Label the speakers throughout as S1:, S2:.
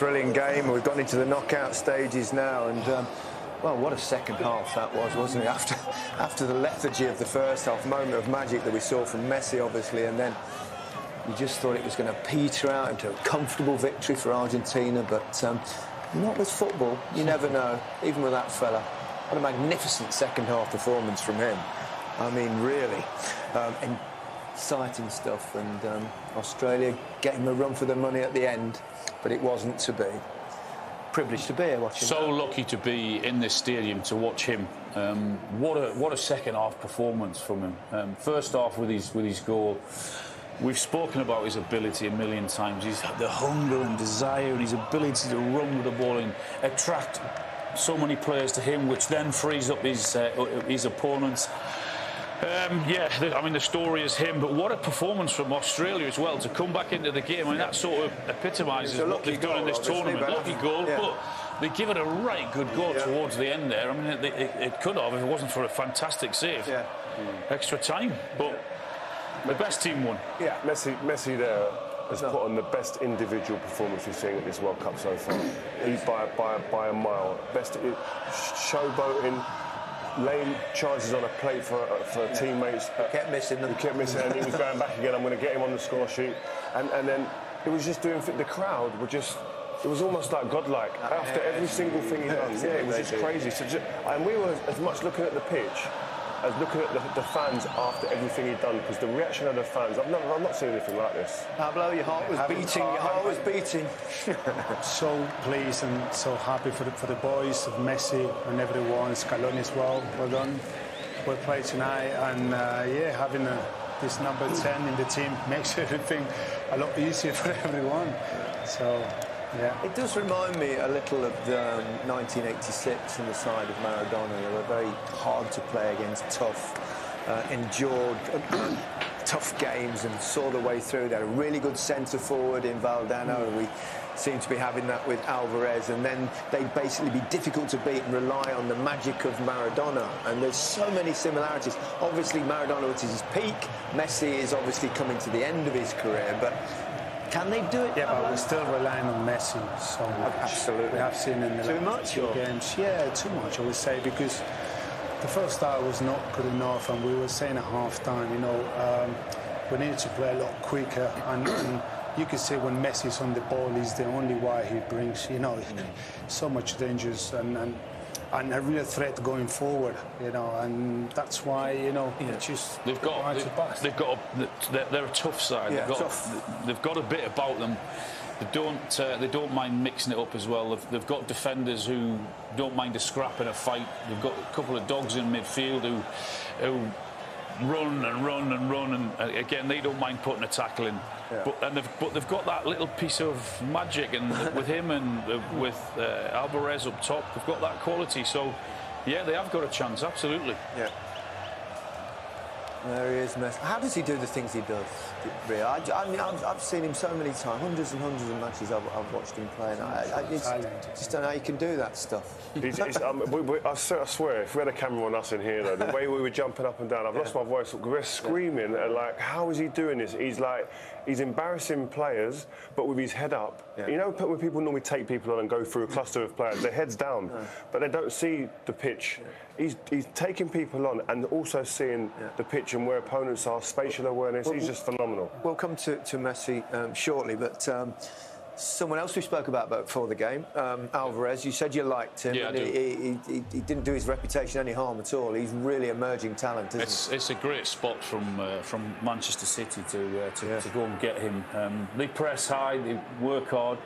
S1: thrilling game. We've gone into the knockout stages now, and well, what a second half that was, wasn't it? After the lethargy of the first half, moment of magic that we saw from Messi, obviously, and then you just thought it was going to peter out into a comfortable victory for Argentina, but not with football. You never know, even with that fella. What a magnificent second half performance from him. I mean, really exciting stuff, and Australia getting the run for their money at the end, but it wasn't to be. Privileged to be here watching.
S2: So lucky to be in this stadium to watch him. What a second half performance from him. First off, with his goal, we've spoken about his ability a million times. He's the hunger and desire, and his ability to run with the ball and attract so many players to him, which then frees up his opponents. I mean, the story is him, but what a performance from Australia as well to come back into the game. I mean, that sort of epitomises what they've done in this tournament. Lucky goal, but they give it a right good goal towards the end there. I mean, it could have if it wasn't for a fantastic save. Extra time, but the best team won.
S3: Yeah, Messi there has put on the best individual performance we've seen at this World Cup so far. He's by a mile. Best showboating, laying chances on a plate for teammates.
S1: Kept missing them.
S3: He kept missing, and he was going back again. I'm going to get him on the score sheet, and then it was just doing. The crowd were just. It was almost like godlike after every single thing he done. Yeah, it was just crazy. So and we were as much looking at the pitch as looking at the fans after everything he'd done, because the reaction of the fans, I've not seen anything like this.
S1: Pablo, your heart was beating. Your heart was beating.
S4: So pleased and so happy for the boys of Messi and everyone, Scaloni as well. Well done. Well played tonight, and having this number 10 in the team makes everything a lot easier for everyone. So. Yeah.
S1: It does remind me a little of the 1986 on the side of Maradona. They were very hard to play against, tough, endured tough games and saw the way through. They had a really good centre forward in Valdano. We seem to be having that with Alvarez, and then they'd basically be difficult to beat and rely on the magic of Maradona. And there's so many similarities. Obviously, Maradona was his peak. Messi is obviously coming to the end of his career, but can they do it?
S4: Yeah, but we're still relying on Messi so much.
S1: Absolutely.
S4: We have seen in the
S1: last few
S4: games. Yeah, too much, I would say, because the first half was not good enough, and we were saying at half-time, we need to play a lot quicker, and you can see when Messi's on the ball, he's the only way he brings, so much dangers and a real threat going forward, and that's why,
S2: they're a tough side. They've got a bit about them. They don't mind mixing it up as well. They've got defenders who don't mind a scrap in a fight. They've got a couple of dogs in midfield who run and run and run, and again they don't mind putting a tackle in. But they've got that little piece of magic, and with him and with Alvarez up top, they've got that quality. So yeah, they have got a chance, absolutely.
S1: Yeah. There he is, Messi. How does he do the things he does, Rio? I mean, I've seen him so many times, hundreds and hundreds of matches I've watched him play, and I just don't know how you can do that stuff.
S3: I swear, if we had a camera on us in here, though, the way we were jumping up and down, I've lost my voice. We're screaming, like, how is he doing this? He's embarrassing players, but with his head up. You know, when people normally take people on and go through a cluster of players, their head's down, but they don't see the pitch. He's taking people on and also seeing the pitch and where opponents are, spatial awareness. He's just phenomenal.
S1: We'll come to Messi shortly, but someone else we spoke about before the game, Alvarez, you said you liked him.
S2: Yeah, I do.
S1: He didn't do his reputation any harm at all. He's really emerging talent, isn't he?
S2: It's a great spot from Manchester City to go and get him. They press high, they work hard.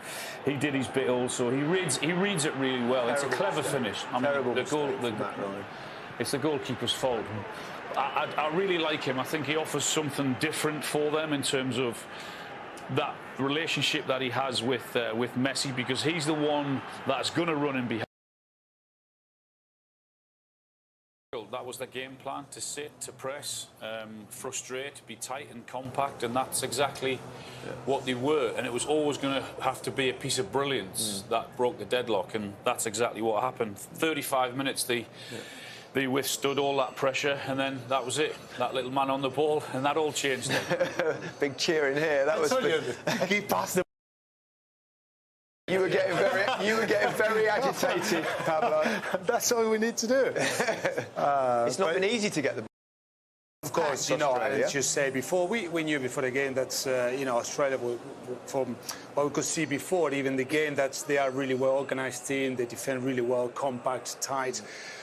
S2: He did his bit also. He reads it really well. It's a clever finish. It's the goalkeeper's fault. I really like him. I think he offers something different for them in terms of that relationship that he has with Messi, because he's the one that's going to run in behind. That was the game plan, to sit, to press, frustrate, be tight and compact, and that's exactly what they were. And it was always going to have to be a piece of brilliance that broke the deadlock, and that's exactly what happened. 35 minutes, they withstood all that pressure, and then that was it. That little man on the ball, and that all changed it.
S1: Big cheer in here. That was. He passed the. You were getting getting very agitated, Pablo.
S4: That's all we need to do.
S1: It's not been easy to get the.
S4: Of course, you know, as you say before, we knew before the game that Australia, from what we could see before, even the game, that they are really well organised team. They defend really well, compact, tight,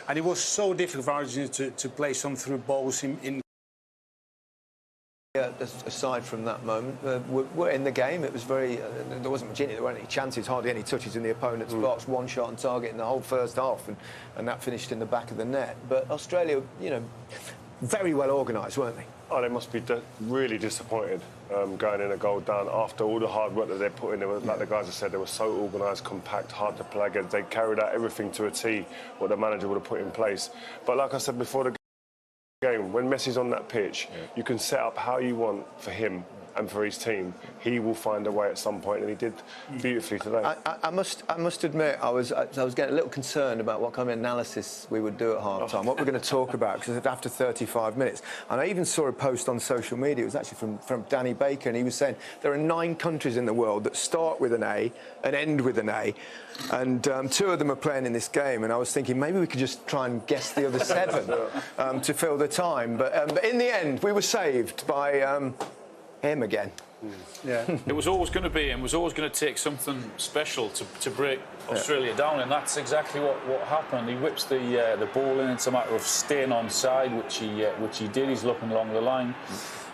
S4: and it was so difficult for Argentina to play some through balls in.
S1: Yeah, aside from that moment, we're in the game. It was very. There wasn't much in it. There weren't any chances, hardly any touches in the opponent's box. One shot on target in the whole first half, and that finished in the back of the net. But Australia, very well organised, weren't they?
S3: Oh, they must be really disappointed going in a goal down after all the hard work that they put in. They were, like the guys have said, they were so organised, compact, hard to play against. They carried out everything to a T what the manager would have put in place. But like I said before the game, when Messi's on that pitch, you can set up how you want for him and for his team. He will find a way at some point, and he did beautifully today.
S1: I must admit, I was getting a little concerned about what kind of analysis we would do at half-time, what we're going to talk about, because after 35 minutes. And I even saw a post on social media, it was actually from Danny Baker, and he was saying there are 9 countries in the world that start with an A and end with an A, and 2 of them are playing in this game, and I was thinking maybe we could just try and guess the other 7 to fill the time. But in the end, we were saved by him again.
S4: Yeah.
S2: It was always going to be, and was always going to take something special to break Australia down, and that's exactly what happened. He whips the ball in. It's a matter of staying onside, which he did. He's looking along the line.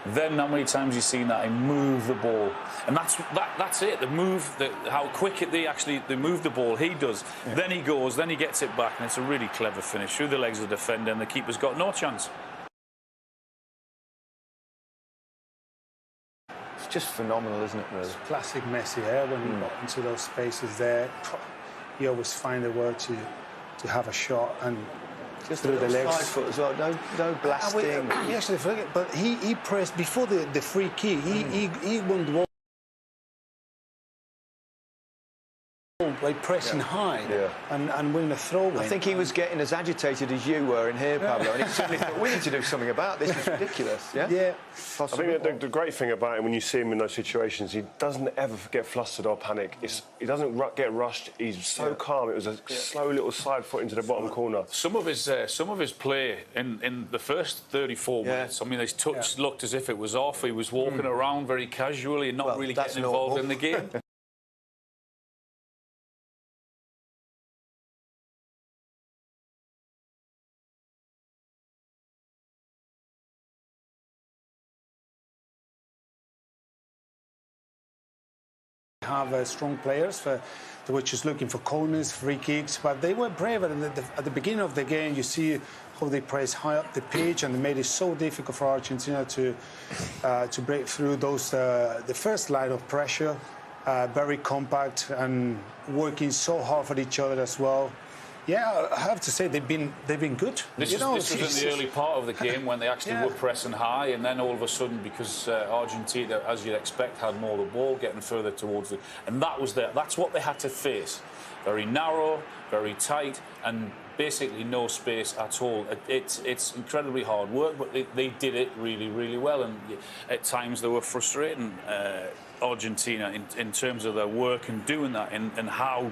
S2: Then how many times you've seen that he move the ball, and that's it. The move, how quick they move the ball. He does. Yeah. Then he goes. Then he gets it back, and it's a really clever finish through the legs of the defender, and the keeper's got no chance.
S1: Just phenomenal, isn't it, really?
S4: It's classic Messi, when he got into those spaces there. He always find a way to have a shot, and
S1: just
S4: through the legs.
S1: 5 foot as well, no blasting.
S4: He actually forget, but he pressed before the free kick. He won the ball by pressing high and winning a throw-in.
S1: I think he was getting as agitated as you were in here, Pablo, and he certainly thought, we need to do something about this. It's ridiculous. Yeah.
S3: I think the great thing about him, when you see him in those situations, he doesn't ever get flustered or panic. He doesn't get rushed. He's so calm. It was a slow little side foot into the bottom corner.
S2: Some of his play in the first 34 minutes. I mean, his touch looked as if it was off. He was walking around very casually and not really getting involved in the game.
S4: Have strong players they were just looking for corners, free kicks, but they were brave. At the beginning of the game, you see how they pressed high up the pitch, and they made it so difficult for Argentina to break through those the first line of pressure. Very compact and working so hard for each other as well. Yeah, I have to say they've been good.
S2: This was in the early part of the game when they actually were pressing high, and then all of a sudden, because Argentina, as you'd expect, had more of the ball, getting further towards it, and that's what they had to face. Very narrow, very tight, and basically no space at all. It's incredibly hard work, but they did it really, really well, and at times they were frustrating Argentina in terms of their work and doing that, and how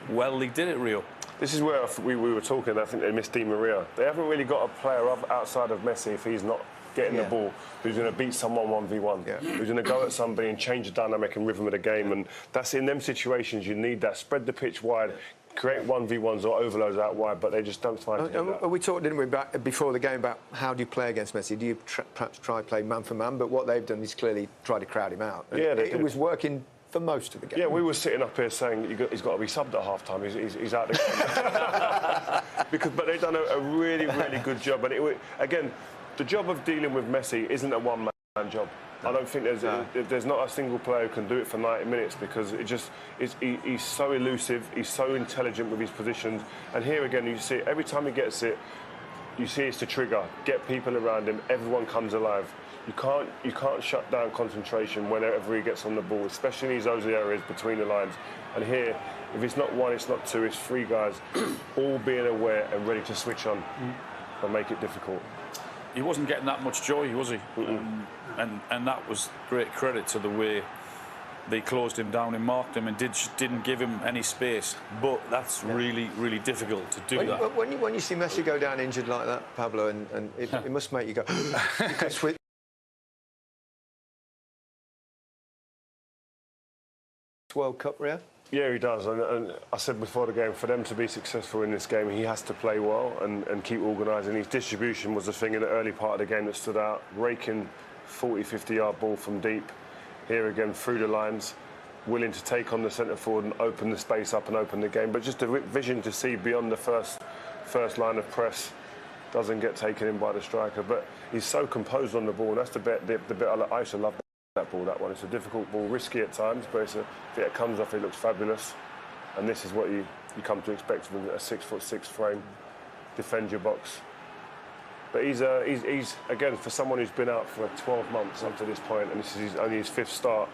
S2: well they did it, Rio.
S3: This is where we were talking. I think they missed Di Maria. They haven't really got a player outside of Messi if he's not getting the ball, who's going to beat someone 1v1, who's going to go at somebody and change the dynamic and rhythm of the game. And that's in them situations you need that. Spread the pitch wide, create 1v1s or overloads out wide, but they just don't find to do that.
S1: We talked, didn't we, before the game about how do you play against Messi? Do you perhaps try play man for man? But what they've done is clearly try to crowd him out.
S3: Yeah,
S1: it was working for most of the game.
S3: Yeah, we were sitting up here saying he's got to be subbed at half-time. He's out there. But they've done a really, really good job. And again, the job of dealing with Messi isn't a one-man job. No. I don't think there's not a single player who can do it for 90 minutes because he's so elusive, he's so intelligent with his positions. And here again, you see every time he gets it, you see it's the trigger. Get people around him, everyone comes alive. You can't shut down concentration whenever he gets on the ball, especially in those areas between the lines. And here, if it's not 1, it's not 2, it's 3 guys all being aware and ready to switch on and make it difficult.
S2: He wasn't getting that much joy, was he? And that was great credit to the way they closed him down and marked him and didn't give him any space. But that's really, really difficult to do that.
S1: When you see Messi go down injured like that, Pablo, and it must make you go, because with World Cup, Rio?
S3: Yeah, he does. And I said before the game, for them to be successful in this game, he has to play well and keep organising. His distribution was the thing in the early part of the game that stood out. Raking 40, 50-yard ball from deep. Here again, through the lines, willing to take on the centre forward and open the space up and open the game. But just the vision to see beyond the first line of press, doesn't get taken in by the striker. But he's so composed on the ball. And that's the bit I used to love. That ball, that one. It's a difficult ball, risky at times, but if it comes off, it looks fabulous. And this is what you come to expect from a 6'6" frame. Defend your box. But he's again, for someone who's been out for 12 months up to this point, and this is only his 5th start.